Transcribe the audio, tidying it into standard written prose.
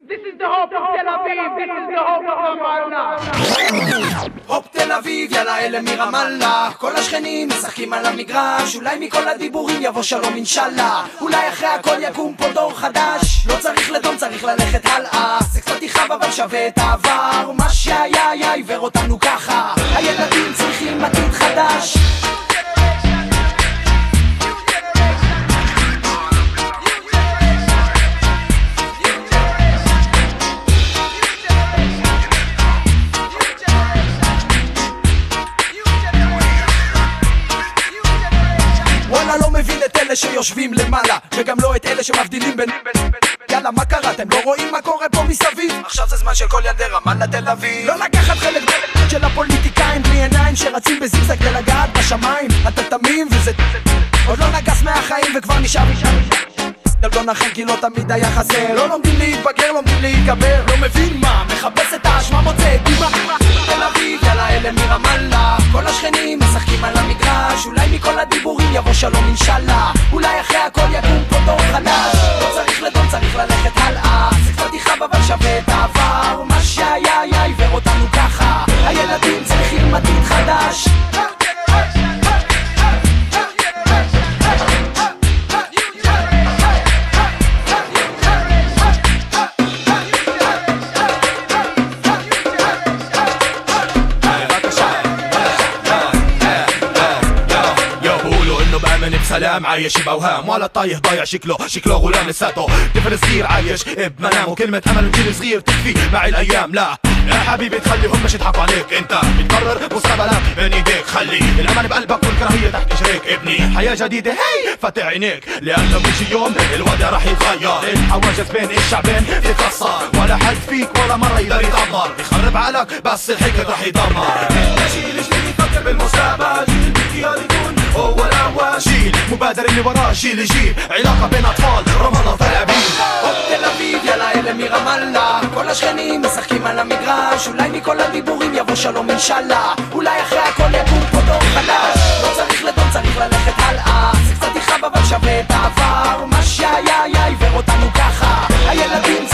This is the hope of Tel Aviv, this is the hope of Ramallah. הופ תל אביב, יאללה אלה מרמאללה. כל השכנים משחקים על המגרש, אולי מכל הדיבורים יבוא שלום אינשאללה. אולי אחרי הכל יקום פה דור חדש. לא צריך לדום, צריך ללכת הלאה. זה קצת יכאב אבל שווה את העבר. מה שהיה עיוור אותנו ככה. הילדים צריכים עתיד חדש. לא מבין את אלה שיושבים למעלה וגם לא את אלה שמבדילים בין יאללה מה קרה? אתם לא רואים מה קורה פה מסביב? עכשיו זה זמן של כל ילדי רמאללה תל אביב. לא לקחת חלק של הפוליטיקאים בלי עיניים שרצים בזיגזג ולגעת בשמיים. אתה תמים וזה עוד לא נגס מהחיים וכבר נשאר לא נחם כי לא תמיד היה חסר. לא לומדים להתבגר, לומדים להיקבר. לא מבין מה, מחפש את האשמה מוצא את אמא. תל אביב, יאללה אלה מרמאללה. כל השכנים משחקים על המגרש, אולי מכל הדיבורים יבוא שלום אינשאללה. אולי אחרי הכל יקום פה דור חדש. לא צריך לדום, צריך ללכת הלאה. זה קצת יכאב אבל שווה את העבר. מה שהיה עיוור אותנו ככה. הילדים צריכים עתיד חדש. سلام عايش بأوهام ولا طايح ضايع شكله غلام لساته طفل صغير عايش بمنام وكلمة أمل جيل صغير تكفي مع الأيام. لا يا حبيبي تخليهم مش يضحكوا عليك. انت بتقرر مستقبلك بين ايديك. خلي الأمل بقلبك والكراهية تحت اجريك. ابني حياة جديدة هي فتح عينيك لأنه بيجي يوم الوضع راح يتغير. الحواجز بين الشعبين تتكسر ولا حد فيك ولا مرة يقدر يتعبر. يخرب عقلك بس الحقد راح يدمر. جيل جديد يفكر بالمستقبل. جيل باختيار يكون هو الأول. جيل مبادر اللي وراه جيل يجيب علاقة بين أطفال رمضان تل أبيب. תל אביב, יאללה אלה מרמאללה. כל השכנים משחקים על המגרש, אולי מכל הדיבורים יבוא שלום אינשאללה. אולי אחרי הכל יקום פה דור חדש. לא צריך לדום, צריך ללכת הלאה. זה קצת יכאב אבל שווה את העבר. מה שהיה עיוור אותנו ככה. הילדים